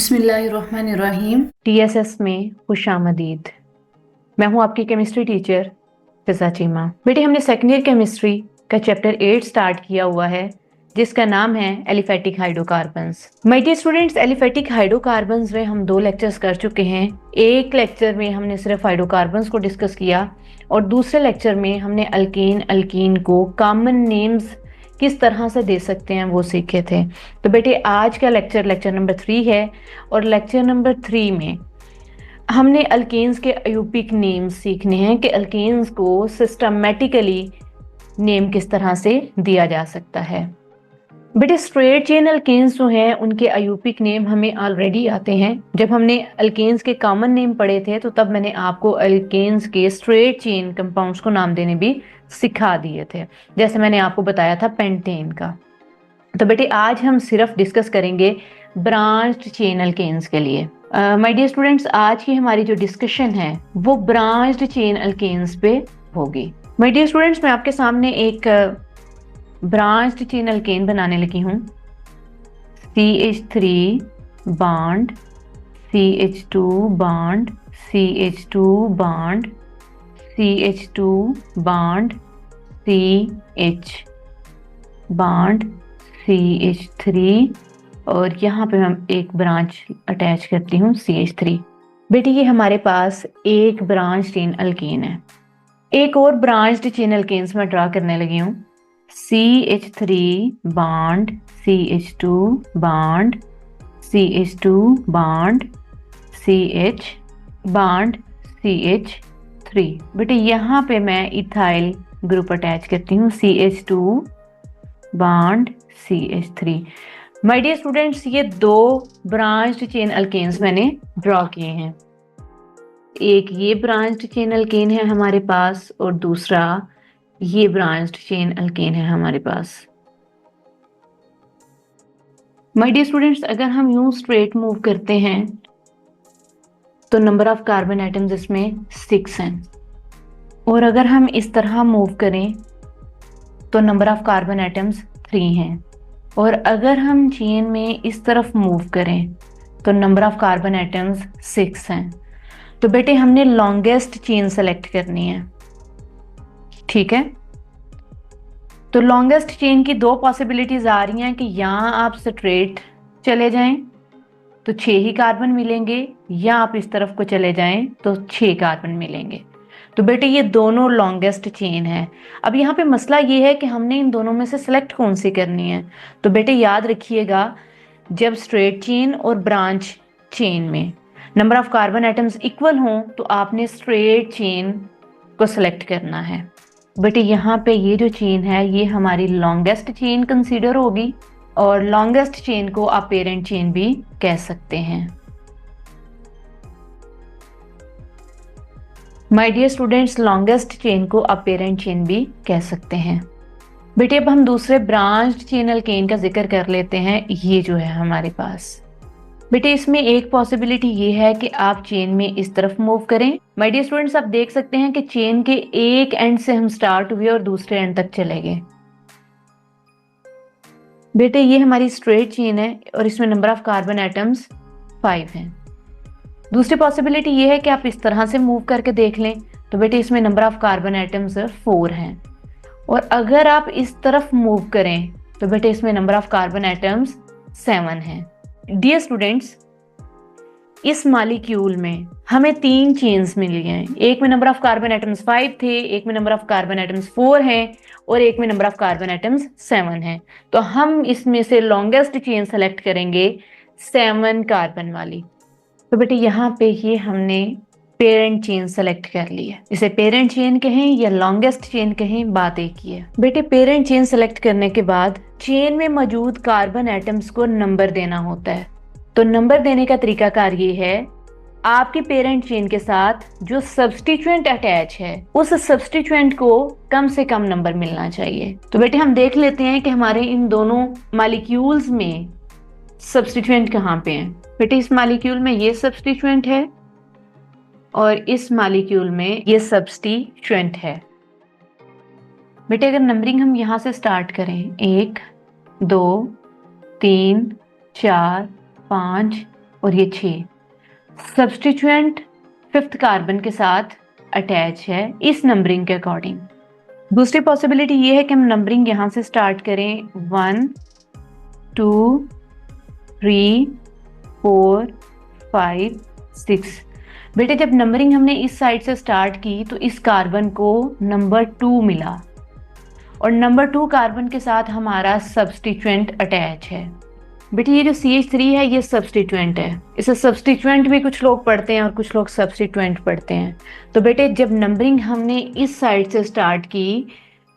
बिस्मिल्लाहिर्रहमानिर्रहीम। TSS में खुशामदीद। मैं हूं आपकी केमिस्ट्री टीचर फिजा चीमा। बेटे हमने सेकेंड ईयर केमिस्ट्री का चैप्टर 8 स्टार्ट किया हुआ है जिसका नाम है aliphatic hydrocarbons. My dear students, aliphatic hydrocarbons में हम 2 लेक्चर्स कर चुके हैं। एक लेक्चर में हमने सिर्फ हाइड्रोकार्बन्स को डिस्कस किया और दूसरे लेक्चर में हमने अल्केन अल्कीन को कॉमन नेम्स किस तरह से दे सकते हैं वो सीखे थे। तो बेटे आज का लेक्चर नंबर 3 है और लेक्चर नंबर 3 में हमने अल्केन्स के अयूपिक नेम्स सीखने हैं कि अल्केन्स को सिस्टमेटिकली नेम किस तरह से दिया जा सकता है। बेटे स्ट्रेट चेन अल्केन्स जो हैं उनके अयूपिक नेम हमें ऑलरेडी आते हैं। जब हमने अल्केन्स के कॉमन नेम पढ़े थे तो तब मैंने आपको अल्केन्स के स्ट्रेट चेन कंपाउंड्स को नाम देने भी सिखा दिए थे, जैसे मैंने आपको बताया था पेंटेन का। तो बेटे आज हम सिर्फ डिस्कस करेंगे ब्रांच्ड चेन अल्केन्स के लिए। माय डियर स्टूडेंट्स, आज की हमारी जो डिस्कशन है वो ब्रांच्ड चेन अल्केन्स पे होगी। माय डियर स्टूडेंट्स, मैं आपके सामने एक ब्रांच्ड चेन अल्केन बनाने लगी हूँ। CH3 bond, CH2 bond, CH2 bond, CH2 bond, CH bond, CH3 और यहाँ पे हम एक ब्रांच अटैच करती हूँ CH3। बेटी ये हमारे पास एक ब्रांच चेन अल्केन है। एक और ब्रांच्ड चेन अल्केन्स में ड्रा करने लगी हूँ। CH3 bond, CH2 bond, CH2 bond, CH bond, CH3। बेटे यहाँ पे मैं इथाइल ग्रुप अटैच करती हूँ CH2 bond CH3। My dear students, ये 2 ब्रांच्ड चेन अल्केन्स मैंने ड्रॉ किए हैं। एक ये ब्रांच्ड चेन अल्केन है हमारे पास और दूसरा ये ब्रांच्ड चेन अल्केन है हमारे पास। माय डियर स्टूडेंट्स, अगर हम यूं स्ट्रेट मूव करते हैं तो नंबर ऑफ कार्बन एटम्स इसमें 6 हैं और अगर हम इस तरह मूव करें तो नंबर ऑफ कार्बन एटम्स 3 हैं और अगर हम चेन में इस तरफ मूव करें तो नंबर ऑफ कार्बन एटम्स 6 हैं। तो बेटे हमने लॉन्गेस्ट चेन सेलेक्ट करनी है, ठीक है। तो लॉन्गेस्ट चेन की 2 पॉसिबिलिटीज आ रही हैं कि यहाँ आप स्ट्रेट चले जाएं तो 6 ही कार्बन मिलेंगे या आप इस तरफ को चले जाएं तो 6 कार्बन मिलेंगे। तो बेटे ये दोनों लॉन्गेस्ट चेन है। अब यहाँ पे मसला ये है कि हमने इन दोनों में से सिलेक्ट कौन सी करनी है। तो बेटे याद रखिएगा, जब स्ट्रेट चेन और ब्रांच चेन में number of carbon atoms equal हों तो आपने स्ट्रेट चेन को सिलेक्ट करना है। बेटे यहाँ पे ये जो चेन है ये हमारी लॉन्गेस्ट चेन कंसीडर होगी और लॉन्गेस्ट चेन को आप पेरेंट चेन भी कह सकते हैं। My dear students, longest chain को आप पेरेंट चेन भी कह सकते हैं। बेटे अब हम दूसरे ब्रांच्ड चेन अल्केन का जिक्र कर लेते हैं। ये जो है हमारे पास, बेटे इसमें एक पॉसिबिलिटी ये है कि आप चेन में इस तरफ मूव करें। माय डियर स्टूडेंट्स, आप देख सकते हैं कि चेन के एक एंड से हम स्टार्ट हुए और दूसरे एंड तक चले गए। बेटे ये हमारी स्ट्रेट चेन है और इसमें नंबर ऑफ कार्बन एटम्स 5 हैं। दूसरी पॉसिबिलिटी ये है कि आप इस तरह से मूव करके देख लें तो बेटे इसमें नंबर ऑफ कार्बन एटम्स 4 हैं और अगर आप इस तरफ मूव करें तो बेटे इसमें नंबर ऑफ कार्बन एटम्स 7 हैं। डियर स्टूडेंट्स, इस मॉलिक्यूल में हमें 3 चेन्स मिली हैं। एक में नंबर ऑफ कार्बन एटम्स 5 थे, एक में नंबर ऑफ कार्बन एटम्स 4 हैं और एक में नंबर ऑफ कार्बन एटम्स 7 हैं। तो हम इसमें से लॉन्गेस्ट चेन सेलेक्ट करेंगे 7 कार्बन वाली। तो बेटे यहाँ पे ये हमने पेरेंट चेन सेलेक्ट कर ली है। इसे पेरेंट चेन कहें या लॉन्गेस्ट चेन कहें, बात एक ही है। बेटे पेरेंट चेन सेलेक्ट करने के बाद चेन में मौजूद कार्बन एटम्स को नंबर देना होता है। तो नंबर देने का तरीकाकार ये है, आपकी पेरेंट चेन के साथ जो सब्स्टिट्यूएंट अटैच है उस सब्स्टिट्यूएंट को कम से कम नंबर मिलना चाहिए। तो बेटे हम देख लेते हैं कि हमारे इन दोनों मॉलिक्यूल्स में सब्स्टिट्यूएंट कहाँ पे हैं। बेटे इस मॉलिक्यूल में ये सब्स्टिट्यूएंट है और इस मॉलिक्यूल में ये सब्स्टिट्यूएंट है। बेटे अगर नंबरिंग हम यहाँ से स्टार्ट करें 1 2 3 4 5 और ये 6। सब्स्टिट्यूएंट 5th कार्बन के साथ अटैच है इस नंबरिंग के अकॉर्डिंग। दूसरी पॉसिबिलिटी ये है कि हम नंबरिंग यहां से स्टार्ट करें 1 2 3 4 5 6। बेटे जब नंबरिंग हमने इस साइड से स्टार्ट की तो इस कार्बन को नंबर 2 मिला और नंबर 2 कार्बन के साथ हमारा सब्स्टिट्यूएंट अटैच है। बेटे ये जो CH3 है ये सब्स्टिट्यूएंट है। इसे सब्स्टिट्यूएंट भी कुछ लोग पढ़ते हैं और कुछ लोग सब्स्टिट्यूएंट पढ़ते हैं। तो बेटे जब नंबरिंग हमने इस साइड से स्टार्ट की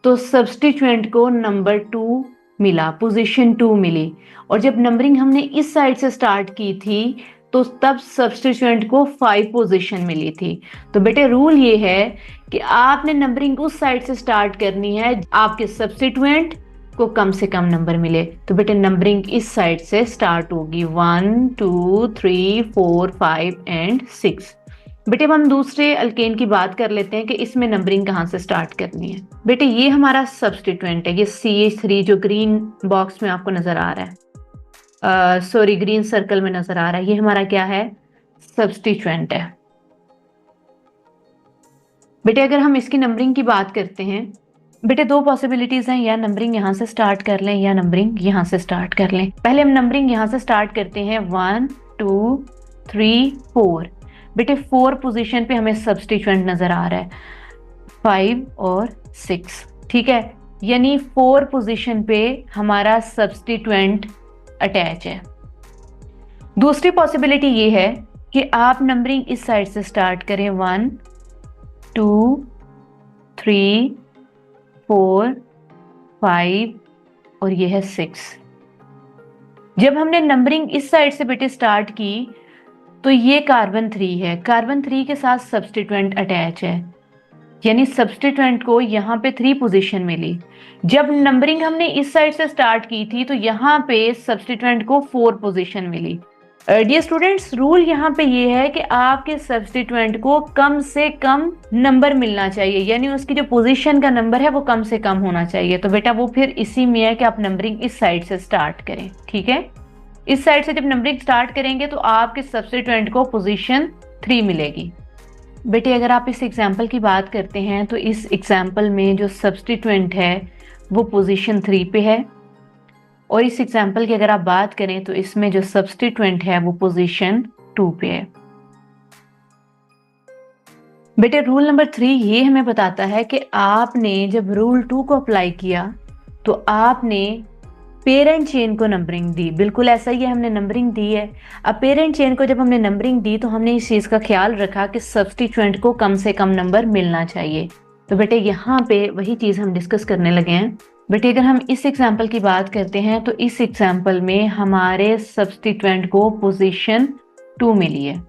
तो सब्स्टिट्यूएंट को नंबर 2 मिला, पोजीशन 2 मिली, और जब नंबरिंग हमने इस साइड से स्टार्ट की थी तो तब सब्स्टिट्यूएंट को 5 पोजीशन मिली थी। तो बेटे रूल ये है कि आपने नंबरिंग उस साइड से स्टार्ट करनी है आपके सब्स्टिट्यूएंट को कम से कम नंबर मिले। तो बेटे नंबरिंग इस साइड से स्टार्ट होगी 1 2 3 4 5 एंड 6। बेटे अब हम दूसरे अल्केन की बात कर लेते हैं कि इसमें नंबरिंग कहाँ से स्टार्ट करनी है। बेटे ये हमारा सब्स्टिट्यूएंट है, ये CH3 जो ग्रीन बॉक्स में आपको नजर आ रहा है, सॉरी ग्रीन सर्कल में नजर आ रहा है, ये हमारा क्या है, सब्स्टिट्यूएंट है। बेटे अगर हम इसकी नंबरिंग की बात करते हैं, बेटे 2 पॉसिबिलिटीज हैं, या नंबरिंग यहां से स्टार्ट कर लें या नंबरिंग यहां से स्टार्ट कर लें। पहले हम नंबरिंग यहां से स्टार्ट करते हैं 1 2 3 4। बेटे 4 पोजीशन पे हमें सब्स्टिट्यूएंट नजर आ रहा है 5 और 6, ठीक है, यानी 4 पोजीशन पे हमारा सब्स्टिट्यूएंट अटैच है। दूसरी पॉसिबिलिटी ये है कि आप नंबरिंग इस साइड से स्टार्ट करें 1 2 3 4 5 और ये है 6। जब हमने नंबरिंग इस साइड से बेटे स्टार्ट की तो ये कार्बन 3 है, कार्बन 3 के साथ सब्स्टिट्यूएंट अटैच है, यानी सब्स्टिट्यूएंट को यहाँ पे 3 पोजीशन मिली। जब नंबरिंग हमने इस साइड से स्टार्ट की थी तो यहाँ पे सब्स्टिट्यूएंट को 4 पोजीशन मिली। डियर स्टूडेंट्स, रूल यहाँ पे ये है कि आपके सब्स्टिट्यूएंट को कम से कम नंबर मिलना चाहिए, यानी उसकी जो पोजीशन का नंबर है वो कम से कम होना चाहिए। तो बेटा वो फिर इसी में है कि आप नंबरिंग इस साइड से स्टार्ट करें, ठीक है। इस साइड से जब नंबरिंग स्टार्ट करेंगे तो आपके सब्स्टिट्यूएंट को पोजीशन 3 मिलेगी। बेटे अगर आप इस एग्जाम्पल की बात करते हैं तो इस एग्जाम्पल में जो सब्स्टिट्यूएंट है वो पोजीशन 3 पे है, और इस एग्जाम्पल की अगर आप बात करें तो इसमें जो सब्स्टिट्यूएंट है वो पोजीशन 2 पे है। बेटे रूल नंबर 3 ये हमें बताता है कि आपने जब रूल 2 को अप्लाई किया तो आपने पेरेंट चेन को नंबरिंग दी, बिल्कुल ऐसा ही है, हमने नंबरिंग दी है। अब पेरेंट चेन को जब हमने नंबरिंग दी तो हमने इस चीज का ख्याल रखा कि सब्स्टिट्यूएंट को कम से कम नंबर मिलना चाहिए। तो बेटे यहाँ पे वही चीज हम डिस्कस करने लगे हैं। बेटे अगर हम इस एग्जाम्पल की बात करते हैं तो इस एग्जाम्पल में हमारे सब्स्टिट्यूएंट को पोजीशन 2 मिली है,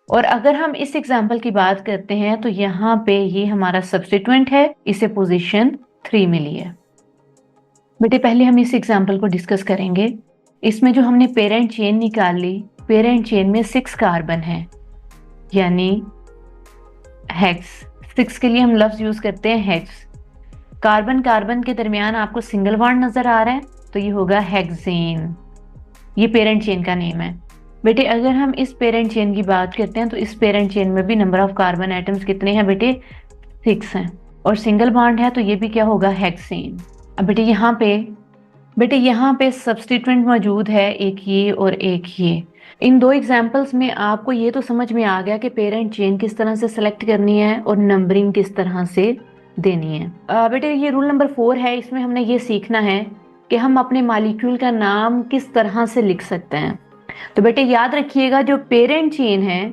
और अगर हम इस एग्जाम्पल की बात करते हैं तो यहाँ पे ये हमारा सब्स्टिट्यूएंट है, इसे पोजीशन 3 मिली है। बेटे पहले हम इस एग्जाम्पल को डिस्कस करेंगे। इसमें जो हमने पेरेंट चेन निकाल ली, पेरेंट चेन में 6 कार्बन है, यानी हेक्स। 6 के लिए हम लफ्ज यूज करते हैं हेक्स। कार्बन कार्बन के दरमियान आपको सिंगल बॉन्ड नजर आ रहा है तो ये होगा हेक्सेन, ये पेरेंट चेन का नेम है। बेटे अगर हम इस पेरेंट चेन की बात करते हैं तो इस पेरेंट चेन में भी नंबर ऑफ कार्बन एटम्स कितने हैं बेटे, 6 हैं, और सिंगल बॉन्ड है तो ये भी क्या होगा, हेक्सेन। अब बेटे यहाँ पे सब्स्टिट्यूएंट मौजूद है, एक ये और एक ये। इन 2 एग्जाम्पल्स में आपको ये तो समझ में आ गया कि पेरेंट चेन किस तरह से सेलेक्ट करनी है और नंबरिंग किस तरह से देनी है। बेटे ये रूल नंबर 4 है, इसमें हमने ये सीखना है कि हम अपने मॉलिक्यूल का नाम किस तरह से लिख सकते हैं। तो बेटे याद रखिएगा जो पेरेंट चेन है,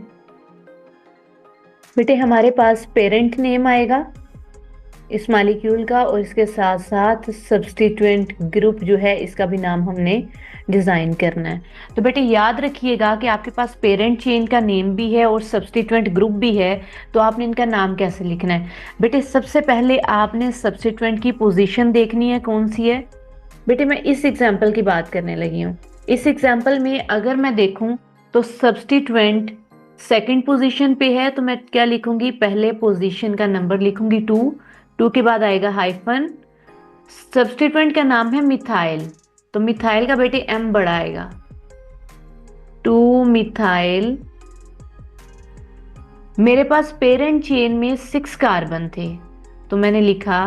बेटे हमारे पास पेरेंट नेम आएगा इस मॉलिक्यूल का, और इसके साथ साथ सब्स्टिट्यूएंट ग्रुप जो है इसका भी नाम हमने डिजाइन करना है। तो बेटे याद रखिएगा कि आपके पास पेरेंट चेन का नेम भी है और सब्स्टिट्यूएंट ग्रुप भी है, तो आपने इनका नाम कैसे लिखना है। बेटे सबसे पहले आपने सब्स्टिट्यूएंट की पोजीशन देखनी है कौन सी है। बेटे मैं इस एग्जाम्पल की बात करने लगी हूँ। इस एग्जाम्पल में अगर मैं देखूं तो सब्स्टिट्यूएंट 2nd पोजीशन पे है, तो मैं क्या लिखूंगी, पहले पोजीशन का नंबर लिखूंगी 2 के बाद आएगा हाइफन। सब्स्टिट्यूएंट का नाम है मिथाइल, तो मिथाइल का बेटे M बड़ा आएगा, 2 मिथाइल, मेरे पास पेरेंट चेन में 6 कार्बन थे तो मैंने लिखा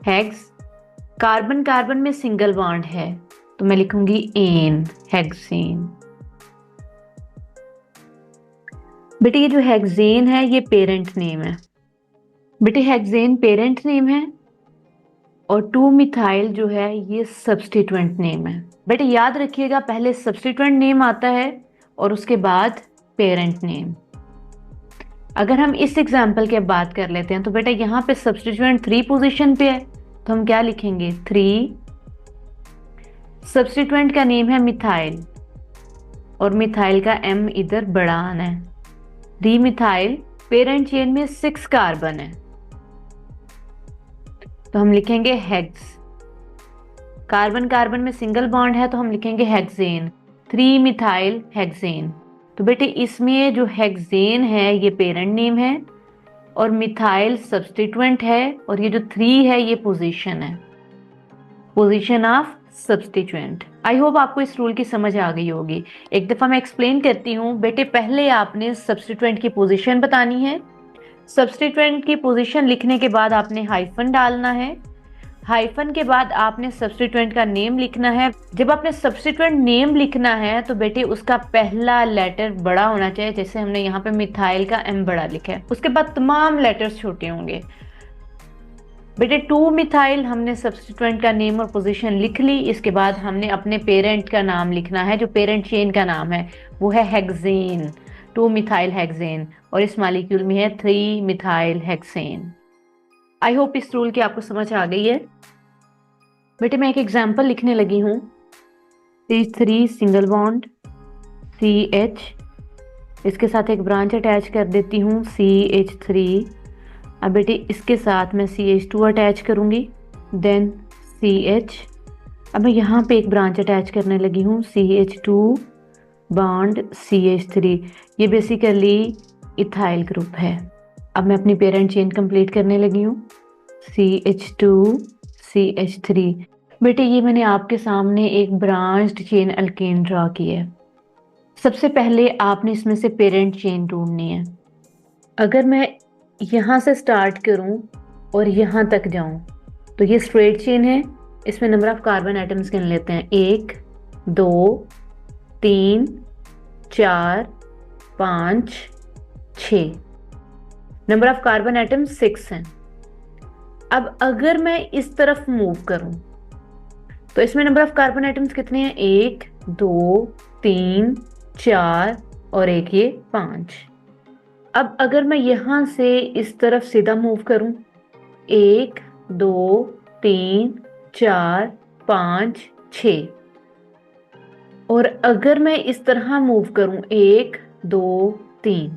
हेक्स, कार्बन कार्बन में सिंगल बॉन्ड है तो मैं लिखूंगी एन, हेक्सेन। बेटे ये जो हेक्सेन है ये पेरेंट नेम है। बेटे हेक्सेन पेरेंट नेम है और 2 मिथाइल जो है ये सब्स्टिट्यूएंट नेम है। बेटे याद रखिएगा पहले सब्स्टिट्यूएंट नेम आता है और उसके बाद पेरेंट नेम। अगर हम इस एग्जाम्पल की बात कर लेते हैं तो बेटा यहाँ पे सब्स्टिट्यूएंट 3 पोजीशन पे है तो हम क्या लिखेंगे 3, सब्स्टिट्यूएंट का नेम है मिथाइल और मिथाइल का एम इधर बड़ा आना है। 3 मिथाइल, पेरेंट चेन में 6 कार्बन है तो हम लिखेंगे हेक्स, कार्बन कार्बन में सिंगल बॉन्ड है तो हम लिखेंगे हेक्सेन, 3 मिथाइल हेक्सेन। तो बेटे इसमें जो हेक्सेन है ये पेरेंट नेम है और मिथाइल सब्स्टिट्यूएंट है और ये जो 3 है ये पोजीशन है, position of substituent. I hope आपको इस रूल की समझ आ गई होगी। एक दफा मैं एक्सप्लेन करती हूँ। बेटे पहले आपने सब्स्टिट्यूएंट की पोजीशन बतानी है, सब्स्टिट्यूएंट की पोजीशन लिखने के बाद आपने हाइफन डालना है, हाइफन के बाद आपने सब्स्टिट्यूएंट का नेम लिखना है। जब आपने सब्स्टिट्यूएंट नेम लिखना है तो बेटे उसका पहला लेटर बड़ा होना चाहिए, जैसे हमने यहाँ पे मिथाइल का एम बड़ा लिखा है, उसके बाद तमाम लेटर्स छोटे होंगे। बेटे 2 मिथाइल हमने सब्स्टिट्यूएंट का नेम और पोजीशन लिख ली, इसके बाद हमने अपने पेरेंट का नाम लिखना है, जो पेरेंट चेन का नाम है वो है हेक्सेन, 2 मिथाइल हेक्सेन और इस मॉलिक्यूल में है 3 मिथाइल हेक्सेन। आई होप इस रूल की आपको समझ आ गई है। बेटे मैं एक एग्जांपल लिखने लगी हूँ। C3 सिंगल बॉन्ड CH, इसके साथ एक ब्रांच अटैच कर देती हूँ CH3। अब बेटे इसके साथ मैं CH2 अटैच करूँगी, देन CH। अब मैं यहाँ पे एक ब्रांच अटैच करने लगी हूँ CH2 बॉन्ड CH3। ये बेसिकली इथाइल ग्रुप है। अब मैं अपनी पेरेंट चेन कंप्लीट करने लगी हूँ CH2 CH3। बेटे ये मैंने आपके सामने एक ब्रांच्ड चेन अल्केन ड्रा की है। सबसे पहले आपने इसमें से पेरेंट चेन ढूंढनी है। अगर मैं यहाँ से स्टार्ट करूँ और यहाँ तक जाऊँ तो ये स्ट्रेट चेन है, इसमें नंबर ऑफ कार्बन एटम्स गिन लेते हैं 1 2 3 4 5 6, नंबर ऑफ कार्बन एटम 6 हैं। अब अगर मैं इस तरफ मूव करूं तो इसमें नंबर ऑफ कार्बन एटम्स कितने हैं 1 2 3 4 और एक ये 5। अब अगर मैं यहां से इस तरफ सीधा मूव करूं 1 2 3 4 5 6 और अगर मैं इस तरह मूव करूं 1 2 3।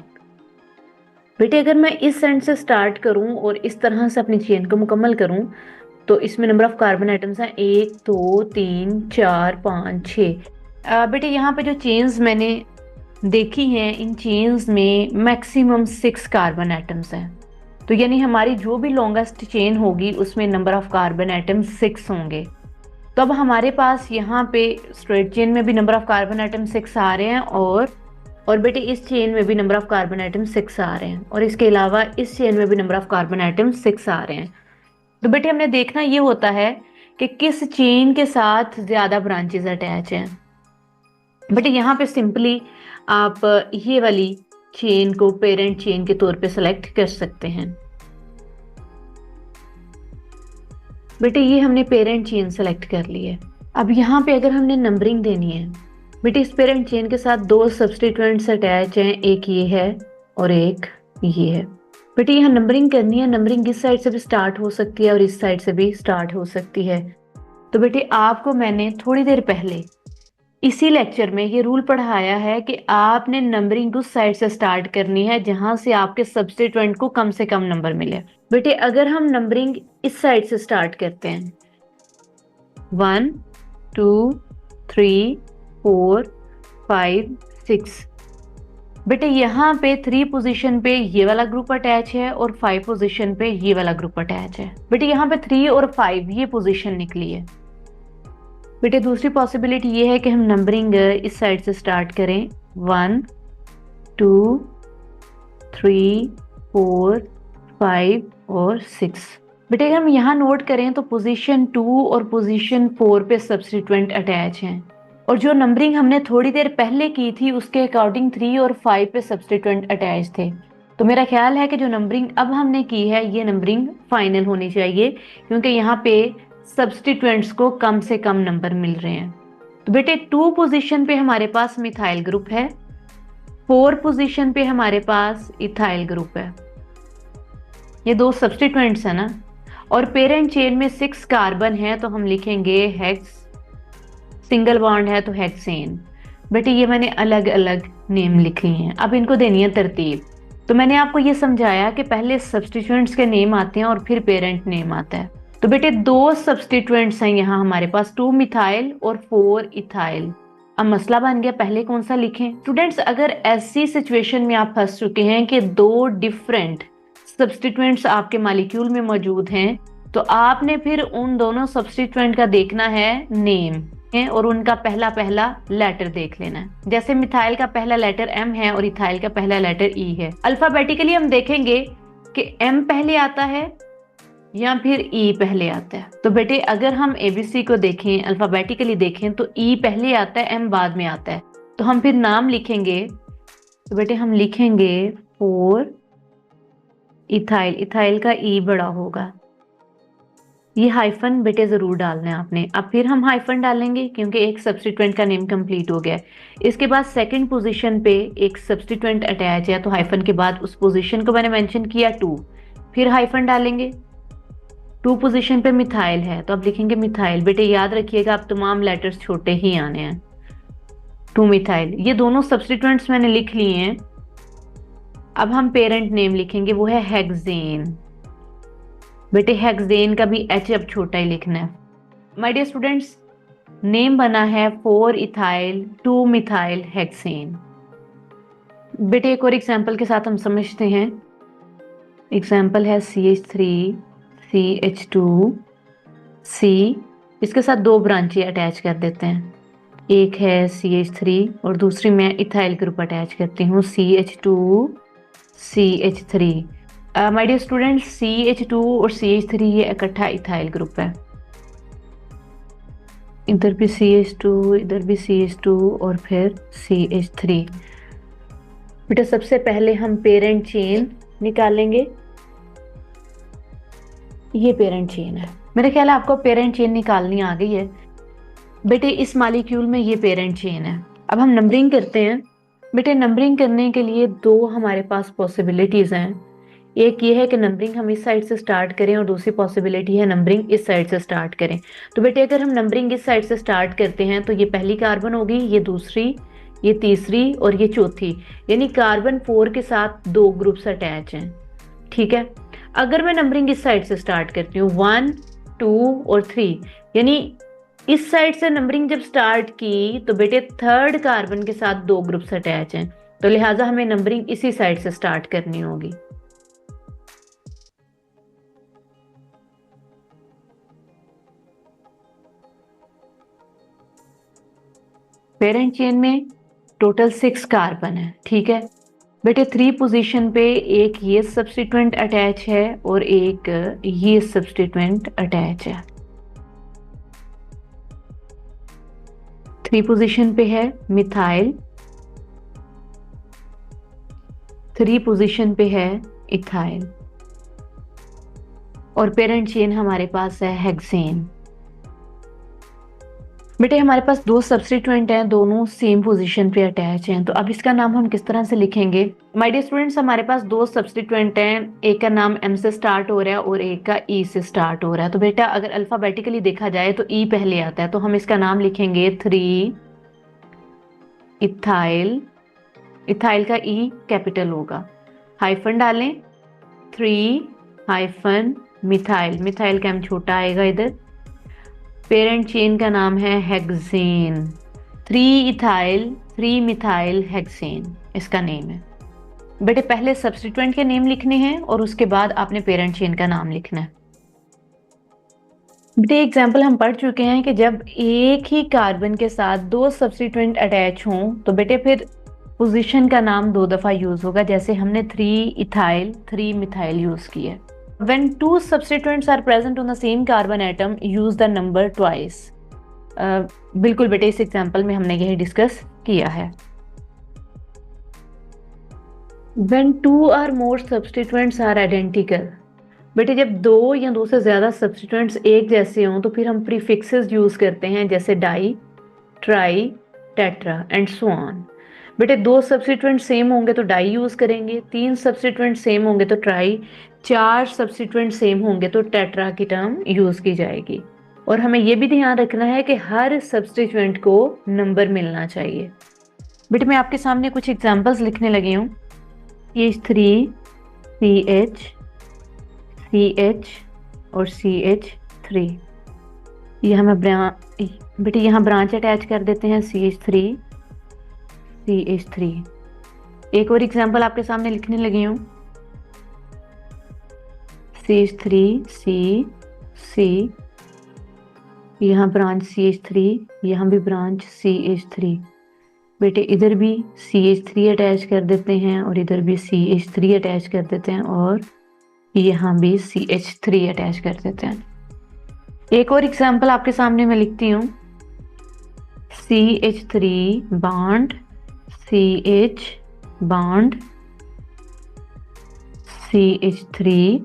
बेटे अगर मैं इस एंड से स्टार्ट करूं और इस तरह से अपनी चेन को मुकम्मल करूं तो इसमें नंबर ऑफ कार्बन आइटम्स हैं 1 2 3 4 5 6। बेटे यहाँ पे जो चेन्स मैंने देखी हैं इन चेन्स में मैक्सिमम 6 कार्बन आइटम्स हैं, तो यानी हमारी जो भी लॉन्गेस्ट चेन होगी उसमें नंबर ऑफ कार्बन आइटम 6 होंगे। तो अब हमारे पास यहाँ पे स्ट्रेट चेन में भी नंबर ऑफ कार्बन आइटम 6 आ रहे हैं और बेटे इस चेन में भी नंबर ऑफ कार्बन आइटम 6 आ रहे हैं और इसके अलावा इस चेन में भी नंबर ऑफ कार्बन आइटम 6 आ रहे हैं। तो बेटे हमने देखना ये होता है कि किस चेन के साथ ज्यादा ब्रांचेस अटैच हैं। बेटे यहाँ पे सिंपली आप ये वाली चेन को पेरेंट चेन के तौर पे सेलेक्ट कर सकते हैं। बेटे ये हमने पेरेंट चेन सेलेक्ट कर ली है। अब यहाँ पे अगर हमने नंबरिंग देनी है, बेटे इस पेरेंट चेन के साथ 2 सब्स्टिट्यूएंट्स अटैच हैं, एक ये है और एक ये है। बेटे यहाँ नंबरिंग करनी है, नंबरिंग इस साइड से भी स्टार्ट हो सकती है और इस साइड से भी स्टार्ट हो सकती है। तो बेटे आपको मैंने थोड़ी देर पहले इसी लेक्चर में ये रूल पढ़ाया है कि आपने नंबरिंग उस साइड से स्टार्ट करनी है जहां से आपके सब्स्टिट्यूएंट को कम से कम नंबर मिले। बेटे अगर हम नंबरिंग इस साइड से स्टार्ट करते हैं 1 2 3 4 5 6, बेटे यहाँ पे 3 पोजीशन पे ये वाला ग्रुप अटैच है और 5 पोजीशन पे ये वाला ग्रुप अटैच है। बेटे यहाँ पे 3 और 5 ये पोजीशन निकली है। बेटे दूसरी पॉसिबिलिटी ये है कि हम नंबरिंग इस साइड से स्टार्ट करें, 1 2 3 4 5 और 6। बेटे अगर हम यहाँ नोट करें तो पोजीशन 2 और पोजीशन 4 पे सब्स्टिट्यूएंट अटैच हैं, और जो नंबरिंग हमने थोड़ी देर पहले की थी उसके अकॉर्डिंग 3 और 5 पे सब्स्टिट्यूएंट अटैच थे। तो मेरा ख्याल है कि जो नंबरिंग अब हमने की है ये नंबरिंग फाइनल होनी चाहिए, क्योंकि यहाँ पे सब्स्टिट्यूएंट्स को कम से कम नंबर मिल रहे हैं। तो बेटे 2 पोजीशन पे हमारे पास मिथाइल ग्रुप है, 4 पोजीशन पे हमारे पास इथाइल ग्रुप है। ये दो सब्स्टिट्यूएंट्स है ना, और पेरेंट चेन में 6 कार्बन है तो हम लिखेंगे हेक्स, सिंगल बॉन्ड है तो हेक्सेन। बेटे ये मैंने अलग अलग नेम लिख लिए हैं, अब इनको देनी है तरतीब। तो मैंने आपको ये समझाया कि पहले सब्स्टिट्यूएंट्स के नेम आते हैं और फिर पेरेंट नेम आता है। तो बेटे 2 सब्स्टिट्यूएंट्स हैं यहाँ हमारे पास, 2 मिथाइल और 4 इथाइल। अब मसला बन गया पहले कौन सा लिखें। स्टूडेंट्स अगर ऐसी सिचुएशन में आप फंस चुके हैं कि 2 डिफरेंट सब्स्टिट्यूएंट्स आपके मॉलिक्यूल में मौजूद हैं, तो आपने फिर उन दोनों सब्स्टिट्यूएंट का देखना है नेम है और उनका पहला पहला लेटर देख लेना है। जैसे मिथाइल का पहला लेटर एम है और इथाइल का पहला लेटर ई है। अल्फाबेटिकली हम देखेंगे कि एम पहले आता है या फिर ई पहले आता है। तो बेटे अगर हम एबीसी को देखें, अल्फाबेटिकली देखें, तो ई पहले आता है, एम बाद में आता है। तो हम फिर नाम लिखेंगे, तो बेटे हम लिखेंगे 4 इथाइल, इथाइल का ई बड़ा होगा। ये हाइफन बेटे जरूर डालना है आपने। अब फिर हम हाइफन डालेंगे क्योंकि एक सब्स्टिट्यूएंट का नेम कंप्लीट हो गया। इसके बाद सेकंड पोजीशन पे एक सब्स्टिट्यूएंट अटैच है, तो हाइफन के बाद उस पोजीशन को मैंने मेंशन किया 2, फिर हाइफन डालेंगे। 2 पोजीशन पे मिथाइल है तो अब लिखेंगे मिथाइल। बेटे याद रखिएगा आप तमाम लेटर्स छोटे ही आने हैं। 2 मिथाइल, ये दोनों सब्स्टिट्यूएंट्स मैंने लिख लिए हैं। अब हम पेरेंट नेम लिखेंगे, वो है हेक्सेन। बेटे हेक्सेन का भी एच अब छोटा ही लिखना है। माय डियर स्टूडेंट्स, नेम बना है 4 इथाइल 2 मिथाइल हेक्सेन। बेटे एक और एग्जांपल के साथ हम समझते हैं। एग्जांपल है CH3 CH2 C, इसके साथ 2 ब्रांचें अटैच कर देते हैं। एक है CH3 और दूसरी मैं इथाइल ग्रुप अटैच करती हूँ, CH2 CH3। My dear students, CH2 और CH3 ये इकट्ठा इथाइल ग्रुप है। इधर भी CH2, इधर भी CH2 और फिर CH3। बेटा सबसे पहले हम पेरेंट चेन निकालेंगे। ये पेरेंट चेन है, मेरे ख्याल है आपको पेरेंट चेन निकालनी आ गई है। बेटे इस मॉलिक्यूल में ये पेरेंट चेन है। अब हम नंबरिंग करते हैं। बेटे नंबरिंग करने के लिए 2 हमारे पास पॉसिबिलिटीज हैं। एक ये है कि नंबरिंग हम इस साइड से स्टार्ट करें और दूसरी पॉसिबिलिटी है नंबरिंग इस साइड से स्टार्ट करें। तो बेटे अगर हम नंबरिंग इस साइड से स्टार्ट करते हैं तो ये पहली कार्बन होगी, ये दूसरी, ये तीसरी और ये चौथी, यानी कार्बन 4 के साथ 2 ग्रुप्स अटैच हैं। ठीक है, अगर मैं नंबरिंग इस साइड से स्टार्ट करती हूँ 1 2 और 3, यानी इस साइड से नंबरिंग जब स्टार्ट की तो बेटे 3rd कार्बन के साथ 2 ग्रुप्स अटैच हैं, तो लिहाजा हमें नंबरिंग इसी साइड से स्टार्ट करनी होगी। पेरेंट चेन में टोटल 6 कार्बन है। ठीक है बेटे, 3 पोजीशन पे एक ये सब्स्टिट्यूएंट अटैच है और एक ये सब्स्टिट्यूएंट अटैच है। 3 पोजीशन पे है मिथाइल, 3 पोजीशन पे है इथाइल, और पेरेंट चेन हमारे पास है हेक्सेन। बेटे हमारे पास 2 सब्स्टिट्यूएंट हैं, दोनों सेम पोजीशन पे अटैच हैं, तो अब इसका नाम हम किस तरह से लिखेंगे। माय डियर स्टूडेंट्स, हमारे पास 2 सब्स्टिट्यूएंट हैं, एक का नाम M से स्टार्ट हो रहा है और एक का E से स्टार्ट हो रहा है। तो बेटा अगर अल्फाबेटिकली देखा जाए तो E पहले आता है, तो हम इसका नाम लिखेंगे 3 इथाइल। इथाइल का E कैपिटल होगा, हाइफन डालें, 3 हाइफन मिथाइल, मिथाइल का M छोटा आएगा इधर। पेरेंट चेन का नाम है हेक्सेन, 3 इथाइल 3 मिथाइल हेक्सेन इसका नेम है। बेटे पहले सब्स्टिट्यूएंट के नेम लिखने हैं और उसके बाद आपने पेरेंट चेन का नाम लिखना है। बेटे एग्जाम्पल हम पढ़ चुके हैं कि जब एक ही कार्बन के साथ दो सब्स्टिट्यूएंट अटैच हों तो बेटे फिर पोजीशन का नाम दो दफा यूज होगा, जैसे हमने 3 इथाइल 3 मिथाइल यूज किया। When two substituents are present on the same carbon atom, use the number twice. बिल्कुल बेटे इस एग्जाम्पल में हमने यही डिस्कस किया है। When two or more substituents are identical, बेटे जब दो या दो से ज्यादा सब्स्टिट्यूएंट्स एक जैसे हों तो फिर हम प्रीफिक्सेस यूज करते हैं, जैसे di, tri, tetra and so on. बेटे दो सब्स्टिट्यूएंट सेम होंगे तो डाई यूज करेंगे, तीन सब्स्टिट्यूएंट सेम होंगे तो ट्राई, चार सब्स्टिट्यूएंट सेम होंगे तो टेट्रा की टर्म यूज की जाएगी। और हमें यह भी ध्यान रखना है कि हर सब्स्टिट्यूएंट को नंबर मिलना चाहिए। बेटे मैं आपके सामने कुछ एग्जांपल्स लिखने लगी हूँ। CH3, CH, CH और CH3। यह हमें बेटे यहाँ ब्रांच अटैच कर देते हैं CH3, CH3। एक और एग्जांपल आपके सामने लिखने लगी हूँ। CH3, C, यहाँ ब्रांच CH3, यहाँ भी ब्रांच CH3। बेटे इधर भी CH3 अटैच कर देते हैं और इधर भी CH3 अटैच कर देते हैं और यहाँ भी CH3 अटैच कर देते हैं। एक और एग्जांपल आपके सामने मैं लिखती हूँ। CH3 bond CH bond CH3।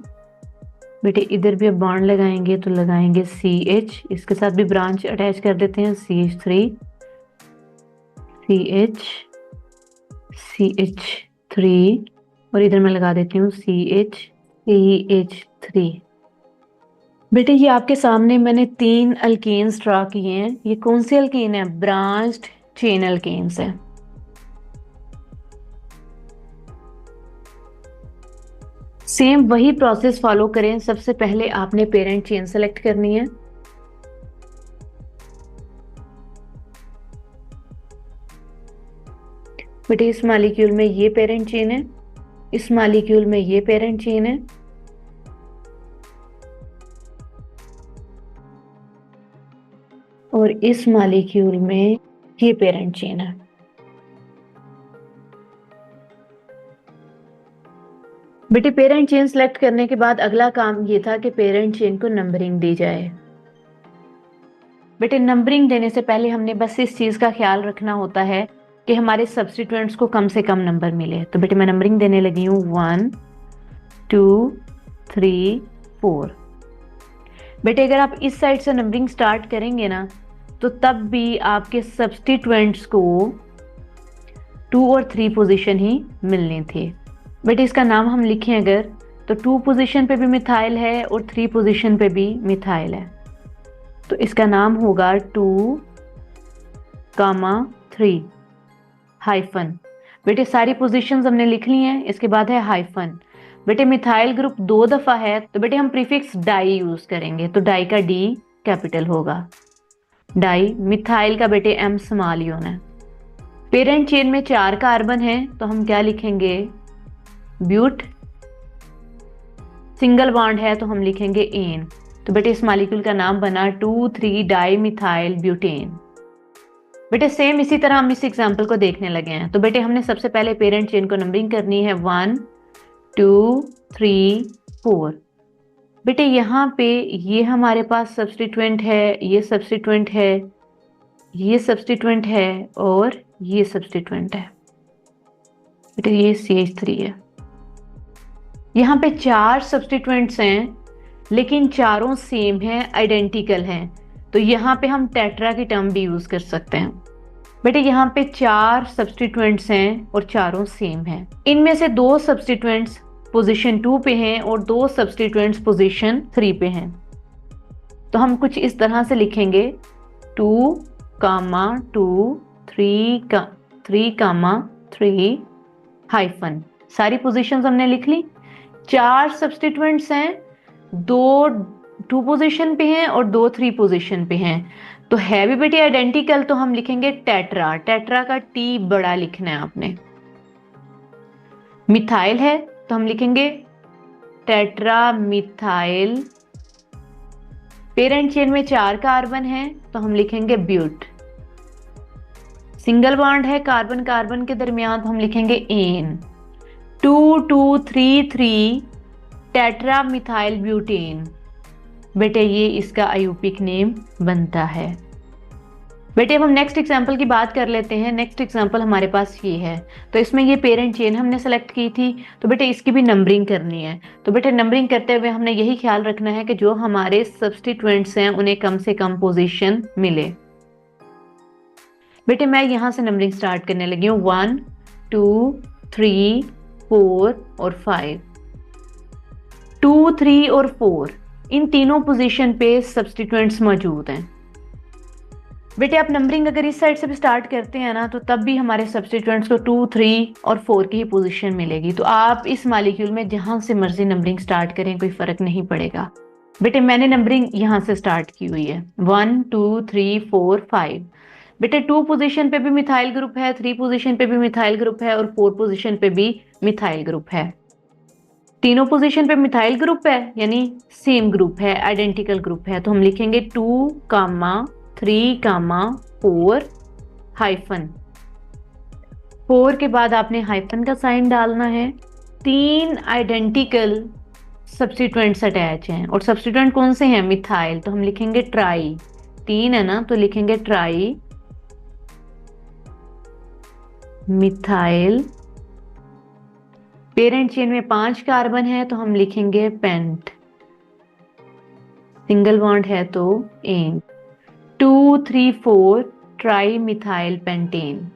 बेटे इधर भी अब बॉन्ड लगाएंगे तो लगाएंगे CH, इसके साथ भी ब्रांच अटैच कर देते हैं CH3, CH, CH3 और इधर मैं लगा देती हूँ CH, CH3। बेटे ये आपके सामने मैंने 3 अल्केन्स ड्रा किए हैं। ये कौन से अल्केन है? ब्रांच्ड चेन अल्केन्स है। सेम वही प्रोसेस फॉलो करें। सबसे पहले आपने पेरेंट चेन सेलेक्ट करनी है। बेटे इस मॉलिक्यूल में ये पेरेंट चेन है, इस मॉलिक्यूल में ये पेरेंट चेन है, और इस मॉलिक्यूल में ये पेरेंट चेन है। बेटे पेरेंट चेन सेलेक्ट करने के बाद अगला काम ये था कि पेरेंट चेन को नंबरिंग दी जाए। बेटे नंबरिंग देने से पहले हमने बस इस चीज का ख्याल रखना होता है कि हमारे सब्स्टिट्यूएंट्स को कम से कम नंबर मिले। तो बेटे मैं नंबरिंग देने लगी हूँ 1 2 3 4। बेटे अगर आप इस साइड से नंबरिंग स्टार्ट करेंगे ना तो तब भी आपके सब्स्टिट्यूएंट्स को 2 और 3 पोजीशन ही मिलनी थी। बेटे इसका नाम हम लिखें अगर तो 2 पोजीशन पे भी मिथाइल है और 3 पोजीशन पे भी मिथाइल है, तो इसका नाम होगा 2, 3 हाइफन। बेटे सारी पोजीशंस हमने लिख ली हैं, इसके बाद है हाइफन। बेटे मिथाइल ग्रुप 2 दफा है तो बेटे हम प्रीफिक्स डाई यूज करेंगे, तो डाई का D कैपिटल होगा। डाई मिथाइल का बेटे M स्मॉल यून है। पेरेंट चेन में 4 कार्बन है तो हम क्या लिखेंगे? ब्यूट। सिंगल बॉन्ड है तो हम लिखेंगे एन। तो बेटे इस मॉलिक्यूल का नाम बना 2,3 डाई मिथाइल ब्यूटेन। बेटे सेम इसी तरह हम इस एग्जांपल को देखने लगे हैं। तो बेटे हमने सबसे पहले पेरेंट चेन को नंबरिंग करनी है 1 2 3 4। बेटे यहाँ पे ये हमारे पास सब्स्टिट्यूएंट है, ये सब्स्टिट्यूएंट है, ये सब्स्टिट्यूएंट है और ये सब्स्टिट्यूएंट है। बेटे ये CH3 है। यहाँ पे 4 सब्स्टिट्यूएंट्स हैं लेकिन चारों सेम हैं, आइडेंटिकल हैं, तो यहाँ पे हम टेट्रा की टर्म भी यूज कर सकते हैं। बेटे यहाँ पे 4 सब्स्टिट्यूएंट्स हैं और चारों सेम हैं। इनमें से 2 सब्स्टिट्यूएंट्स पोजीशन 2 पे हैं और 2 सब्स्टिट्यूएंट्स पोजीशन 3 पे हैं। तो हम कुछ इस तरह से लिखेंगे 2, 2 3, 3 हाइफन। सारी पोजीशंस हमने लिख ली। 4 सब्स्टिट्यूएंट्स हैं, 2 पोजीशन पे हैं और 2 3 पोजीशन पे हैं, तो है भी बेटे आइडेंटिकल, तो हम लिखेंगे टेट्रा। टेट्रा का T बड़ा लिखना है आपने। मिथाइल है तो हम लिखेंगे टेट्रा मिथाइल पेरेंट चेन में 4 कार्बन है तो हम लिखेंगे ब्यूट। सिंगल बॉन्ड है कार्बन कार्बन के दरमियान तो हम लिखेंगे एन। 2233 tetra methyl butane. बेटे ये इसका आयुपिक नेम बनता है। बेटे अब हम नेक्स्ट एग्जाम्पल की बात कर लेते हैं। नेक्स्ट एग्जाम्पल हमारे पास ये है, तो इसमें ये पेरेंट चेन हमने सेलेक्ट की थी, तो बेटे इसकी भी नंबरिंग करनी है। तो बेटे नंबरिंग करते हुए हमने यही ख्याल रखना है कि जो हमारे सब्स्टिट्यूएंट्स हैं उन्हें कम से कम पोजीशन मिले। बेटे मैं यहां से नंबरिंग स्टार्ट करने लगी हूँ। 1 2 3 4 और 5। 2 3 और 4 इन तीनों पोजीशन पे सब्स्टिट्यूएंट्स मौजूद हैं। बेटे आप नंबरिंग अगर इस साइड से भी स्टार्ट करते हैं ना, तो तब भी हमारे सब्स्टिट्यूएंट्स को 2 3 और 4 की ही पोजीशन मिलेगी। तो आप इस मॉलिक्यूल में जहां से मर्जी नंबरिंग स्टार्ट करें, कोई फर्क नहीं पड़ेगा। बेटे मैंने नंबरिंग यहां से स्टार्ट की हुई है, 1 2 3 4 5। बेटे 2 पोजीशन पे भी मिथाइल ग्रुप है, 3 पोजीशन पे भी मिथाइल ग्रुप है और 4 पोजीशन पे भी मिथाइल ग्रुप है। तीनों पोजीशन पे मिथाइल ग्रुप है यानी सेम ग्रुप है, आइडेंटिकल ग्रुप है। तो हम लिखेंगे 2 3 4 हाइफन। 4 के बाद आपने हाइफन का साइन डालना है। 3 आइडेंटिकल सब्स्टिट्यूएंट्स अटैच हैं और सब्स्टिट्यूएंट कौन से हैं? मिथाइल। तो हम लिखेंगे ट्राई। 3 है ना, तो लिखेंगे ट्राई मिथाइल। पेरेंट चेन में 5 कार्बन है तो हम लिखेंगे पेंट। सिंगल बॉन्ड है तो एन। 2 3 4 tri methyl pentane.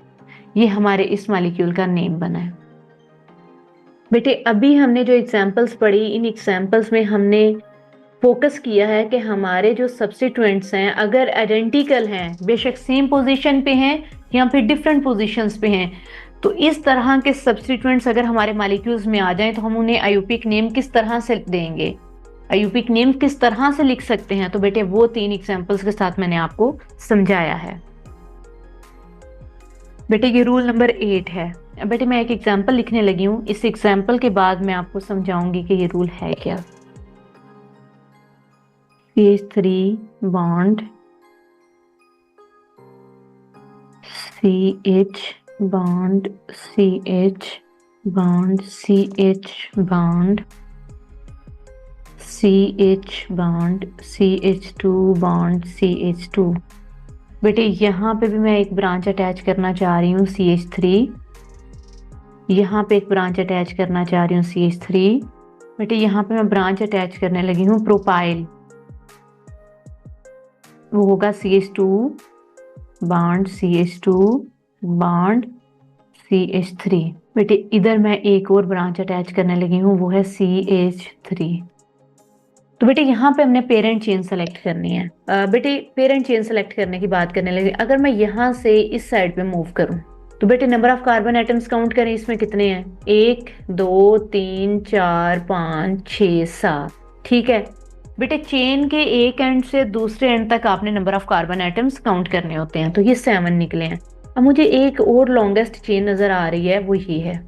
ये हमारे इस मॉलिक्यूल का नेम बना है। बेटे अभी हमने जो एग्जांपल्स पढ़ी, इन एग्जांपल्स में हमने फोकस किया है कि हमारे जो सब्स्टिट्यूएंट्स हैं अगर आइडेंटिकल हैं, बेशक सेम पोजीशन पे हैं या फिर डिफरेंट पोजीशंस पे हैं, तो इस तरह के सब्स्टिट्यूएंट्स अगर हमारे मॉलिक्यूल्स में आ जाएं तो हम उन्हें आयुपिक नेम किस तरह से देंगे, आयुपिक नेम किस तरह से लिख सकते हैं। तो बेटे वो 3 एग्जांपल्स के साथ मैंने आपको समझाया है। बेटे ये रूल नंबर 8 है। अब बेटे मैं एक एग्जांपल लिखने लगी हूँ, इस एग्जांपल के बाद मैं आपको समझाऊंगी कि ये रूल है क्या। CH3 bond CH bond CH bond CH bond CH bond CH2 bond CH2। बेटे यहाँ पे भी मैं एक ब्रांच अटैच करना चाह रही हूँ CH3। यहाँ पे एक ब्रांच अटैच करना चाह रही हूँ CH3। बेटे यहाँ पे मैं ब्रांच अटैच करने लगी हूँ प्रोपाइल। वो होगा CH2 bond CH2 bond CH3। बेटे इधर मैं एक और ब्रांच अटैच करने लगी हूँ, वो है CH3। तो बेटे यहाँ पे हमने पेरेंट चेन सेलेक्ट करनी है। बेटे पेरेंट चेन सेलेक्ट करने की बात करने लगी। अगर मैं यहाँ से इस साइड पे मूव करूँ तो बेटे number of carbon atoms count करें, इसमें कितने हैं? 1 2 3 4 5 6 7। ठीक है बेटे, चेन के एक एंड से दूसरे एंड तक आपने number of carbon atoms count करने होते हैं, तो ये 7 निकले हैं। अब मुझे एक और लॉन्गेस्ट चेन नजर आ रही है, वो ये है।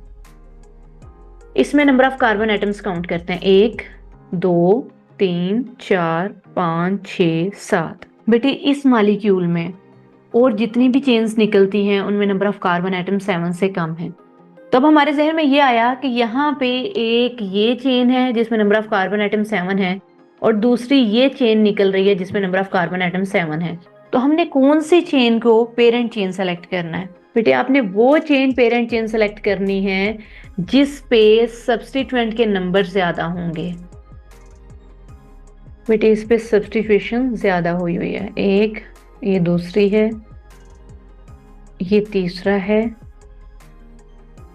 इसमें number of carbon atoms count करते हैं, 1 2 3 4 5 6 7। बेटे इस मॉलिक्यूल में और जितनी भी चेन्स निकलती हैं उनमें नंबर ऑफ कार्बन एटम 7 से कम है। तब हमारे जहन में ये आया कि यहाँ पे एक ये चेन है जिसमें नंबर ऑफ कार्बन एटम 7 है और दूसरी ये चेन निकल रही है जिसमें नंबर ऑफ कार्बन एटम 7 है। तो हमने कौन सी चेन को पेरेंट चेन सेलेक्ट करना है? बेटे आपने वो चेन पेरेंट चेन सेलेक्ट करनी है जिस पे सब्स्टिट्यूएंट के नंबर ज्यादा होंगे। बेटे इस पे सब्स्टिट्यूशन ज्यादा हुई है, एक ये दूसरी है, ये तीसरा है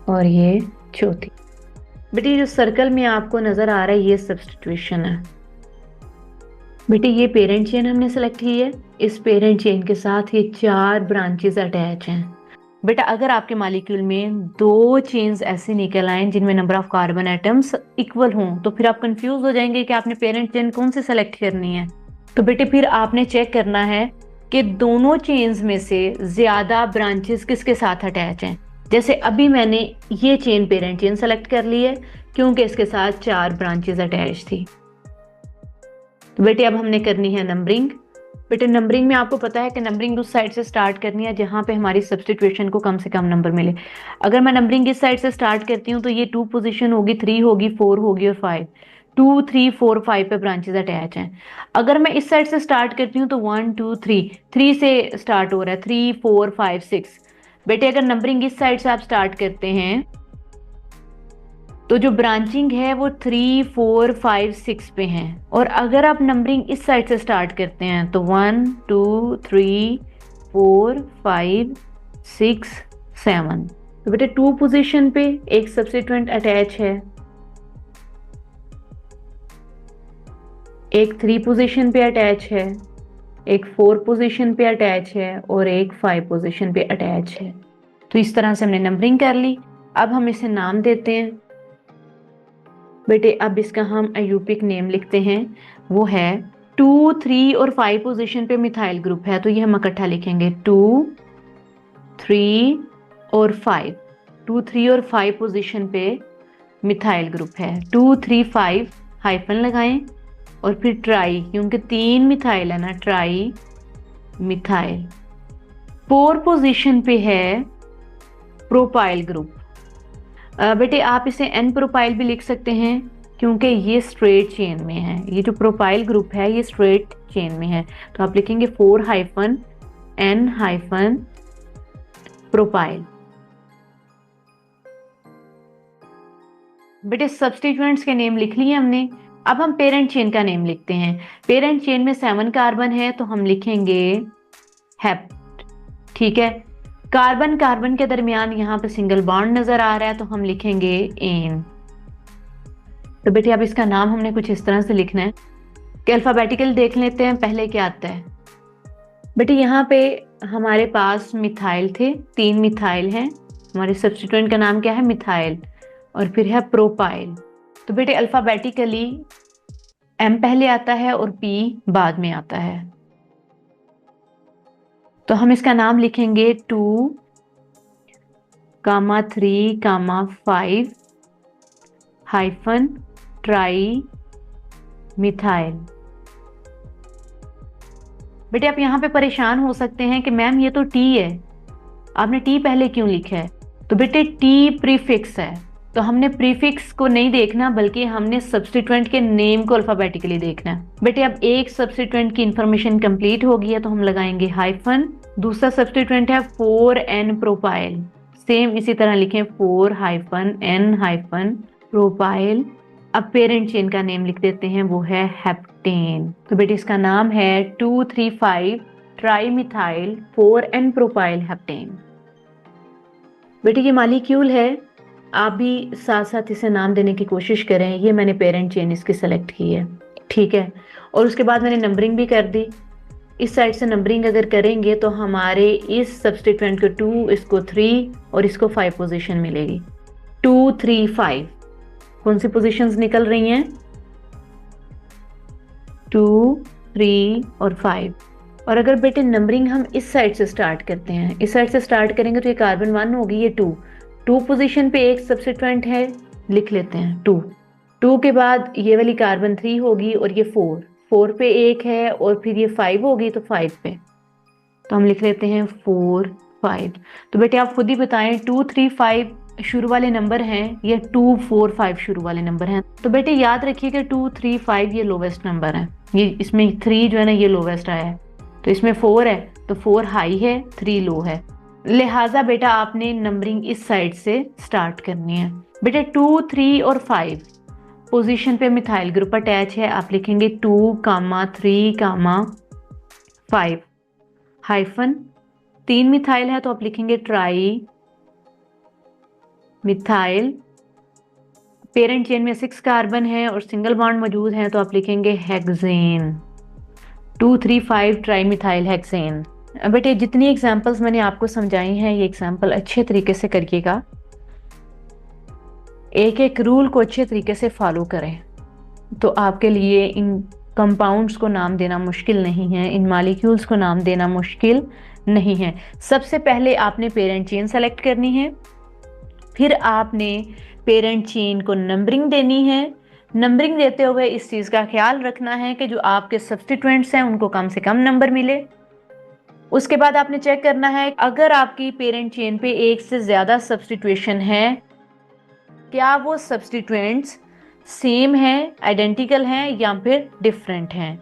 और ये चौथी। बेटे जो सर्कल में आपको नजर आ रहा है ये सब्स्टिट्यूशन है। बेटे ये पेरेंट चेन हमने सेलेक्ट की है, इस पेरेंट चेन के साथ ये 4 ब्रांचेस अटैच हैं। बेटा अगर आपके मॉलिक्यूल में 2 चेन्स ऐसे निकल आए जिनमें number of carbon atoms equal हों, तो फिर आप कंफ्यूज हो जाएंगे कि आपने पेरेंट चेन कौन सी सेलेक्ट करनी है। तो बेटे फिर आपने चेक करना है कि दोनों चेन्स में से ज्यादा ब्रांचेस किसके साथ अटैच हैं। जैसे अभी मैंने ये चेन पेरेंट चेन सेलेक्ट कर ली है क्योंकि इसके साथ 4 ब्रांचेस अटैच थी। तो बेटे अब हमने करनी है नंबरिंग। बेटे नंबरिंग में आपको पता है कि नंबरिंग उस साइड से स्टार्ट करनी है जहां पे हमारी सब्स्टिट्यूशन को कम से कम नंबर मिले। अगर मैं नंबरिंग इस साइड से स्टार्ट करती हूँ तो ये 2 पोजीशन होगी, 3 होगी, 4 होगी और 5। 2 3 4 5 पे ब्रांचेस अटैच हैं। अगर मैं इस साइड से स्टार्ट करती हूँ तो 1 2 3, 3 से स्टार्ट हो रहा है, 3 4 5 6। बेटे अगर नंबरिंग इस साइड से आप स्टार्ट करते हैं तो जो ब्रांचिंग है वो 3 4 5 6 पे है। और अगर आप नंबरिंग इस साइड से स्टार्ट करते हैं तो 1 2 3 4 5 6 7। तो बेटे 2 पोजीशन पे एक सब्स्टिट्यूएंट अटैच है, एक 3 पोजीशन पे अटैच है, एक 4 पोजीशन पे अटैच है और एक 5 पोजीशन पे अटैच है। तो इस तरह से हमने नंबरिंग कर ली। अब हम इसे नाम देते हैं। बेटे अब इसका हम आयूपिक नेम लिखते हैं, वो है 2 3 और 5 पोजीशन पे मिथाइल ग्रुप है तो ये हम इकट्ठा लिखेंगे 2 3 और 5। 2 3 और 5 पोजीशन पे मिथाइल ग्रुप है। 2 3 5 हाइफन लगाएं और फिर ट्राई, क्योंकि 3 मिथाइल है ना, ट्राई मिथाइल। 4 पोजीशन पे है प्रोपाइल ग्रुप। बेटे आप इसे एन प्रोपाइल भी लिख सकते हैं क्योंकि ये स्ट्रेट चेन में है। ये जो प्रोपाइल ग्रुप है ये स्ट्रेट चेन में है तो आप लिखेंगे 4 हाइफन एन हाइफन प्रोपाइल। बेटे सब्स्टिट्यूएंट्स के नेम लिख लिए हमने। अब हम पेरेंट चेन का नेम लिखते हैं। पेरेंट चेन में 7 कार्बन है तो हम लिखेंगे हेप्ट। ठीक है, कार्बन कार्बन के दरमियान यहाँ पे सिंगल बॉन्ड नजर आ रहा है तो हम लिखेंगे एन। तो बेटे अब इसका नाम हमने कुछ इस तरह से लिखना है कि अल्फाबेटिकल देख लेते हैं पहले क्या आता है। बेटे यहाँ पे हमारे पास मिथाइल थे, 3 मिथाइल हैं। हमारे सब्स्टिट्यूएंट का नाम क्या है? मिथाइल। और फिर है प्रोपाइल। तो बेटे अल्फाबेटिकली एम पहले आता है और पी बाद में आता है। तो हम इसका नाम लिखेंगे 2 3 5 हाइफन ट्राई मिथाइल। बेटे आप यहाँ पे परेशान हो सकते हैं कि मैम ये तो टी है, आपने टी पहले क्यों लिखा है? तो बेटे टी प्रीफिक्स है तो हमने प्रीफिक्स को नहीं देखना बल्कि हमने सब्स्टिट्यूएंट के नेम को अल्फाबेटिकली देखना है। बेटे अब एक सब्स्टिट्यूएंट की इंफॉर्मेशन कंप्लीट हो गई है तो हम लगाएंगे हाइफन। दूसरा सब्स्टिट्यूएंट है 4N प्रोपाइल, सेम इसी तरह लिखें 4 हाइफन N हाइफन प्रोपाइल। अब पेरेंट चेन का नेम लिख देते हैं, वो है हेप्टेन। तो बेटे इसका नाम है 2,3,5 ट्राईमिथाइल 4N प्रोपाइल हेप्टेन। बेटे ये मालिक्यूल है, आप भी साथ साथ इसे नाम देने की कोशिश करें। ये मैंने पेरेंट चेन इसकी सेलेक्ट की है, ठीक है। और उसके बाद मैंने नंबरिंग भी कर दी। इस साइड से नंबरिंग अगर करेंगे तो हमारे इस सब्स्टिट्यूएंट को 2, इसको 3 और इसको 5 पोजीशन मिलेगी। 2 3 5 कौन सी पोजीशंस निकल रही हैं? 2 3 और 5। और अगर बेटे नंबरिंग हम इस साइड से स्टार्ट करते हैं, इस साइड से स्टार्ट करेंगे तो ये कार्बन 1 होगी, ये 2 पोजीशन पे एक सब्स्टिट्यूएंट है, लिख लेते हैं 2 के बाद ये वाली कार्बन 3 होगी और ये 4 पे एक है और फिर ये 5 होगी तो 5 पे, तो हम लिख लेते हैं 4 5। तो बेटे आप खुद ही बताएं 2 3 5 शुरू वाले नंबर हैं या 2 4 5 शुरू वाले नंबर हैं? तो बेटे याद रखिएगा 2 3 5 ये लोवेस्ट नंबर है, ये इसमें 3 जो है ना ये लोवेस्ट आया है, तो इसमें 4 है तो 4 हाई है 3 लो है, लिहाजा बेटा आपने नंबरिंग इस साइड से स्टार्ट करनी है। बेटे 2 3 और 5 पोजीशन पे मिथाइल ग्रुप अटैच है, आप लिखेंगे 2 3 5 हाइफन। 3 मिथाइल है तो आप लिखेंगे ट्राई मिथाइल। पेरेंट चेन में 6 कार्बन है और सिंगल बॉन्ड मौजूद है तो आप लिखेंगे हेक्सेन। 2 3 5 tri methyl hexane. बेटे जितनी एग्जाम्पल्स मैंने आपको समझाई हैं ये एग्जाम्पल अच्छे तरीके से करिएगा, एक एक रूल को अच्छे तरीके से फॉलो करें तो आपके लिए इन कंपाउंड्स को नाम देना मुश्किल नहीं है, इन मॉलिक्यूल्स को नाम देना मुश्किल नहीं है। सबसे पहले आपने पेरेंट चेन सेलेक्ट करनी है, फिर आपने पेरेंट चेन को नंबरिंग देनी है, नंबरिंग देते हुए इस चीज का ख्याल रखना है कि जो आपके सब्स्टिट्यूएंट्स हैं उनको कम से कम नंबर मिले। उसके बाद आपने चेक करना है अगर आपकी पेरेंट चेन पे एक से ज्यादा सब्स्टिट्यूशन है, क्या वो सब्स्टिट्यूएंट्स सेम हैं, आइडेंटिकल हैं या फिर डिफरेंट हैं।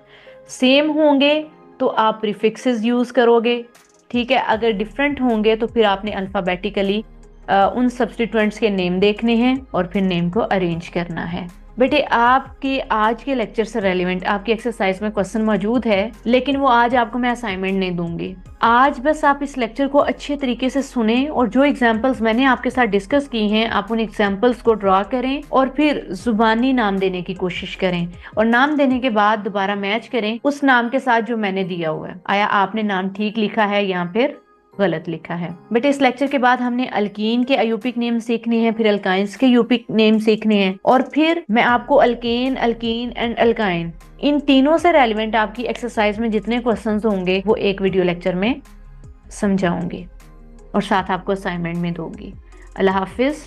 सेम होंगे तो आप प्रीफिक्सेस यूज करोगे, ठीक है। अगर डिफरेंट होंगे तो फिर आपने अल्फाबेटिकली उन सब्स्टिट्यूएंट्स के नेम देखने हैं और फिर नेम को अरेंज करना है। बेटे आपके आज के लेक्चर से रेलिवेंट आपकी एक्सरसाइज में क्वेश्चन मौजूद है, लेकिन वो आज आपको मैं असाइनमेंट नहीं दूंगी। आज बस आप इस लेक्चर को अच्छे तरीके से सुने और जो एग्जाम्पल्स मैंने आपके साथ डिस्कस की हैं आप उन एग्जाम्पल्स को ड्रॉ करें और फिर जुबानी नाम देने की कोशिश करें और नाम देने के बाद दोबारा मैच करें उस नाम के साथ जो मैंने दिया हुआ है। आया आपने नाम ठीक लिखा है या फिर गलत लिखा है। बेटे इस लेक्चर के बाद हमने अल्कीन के अयूपिक नेम सीखने हैं, फिर अल्काइंस के यूपिक नेम सीखने हैं और फिर मैं आपको अल्केन, अल्कीन एंड अल्काइन इन तीनों से रेलिवेंट आपकी एक्सरसाइज में जितने क्वेश्चंस होंगे वो एक वीडियो लेक्चर में समझाऊंगी और साथ आपको असाइनमेंट में दूंगी। अल्लाह हाफिज।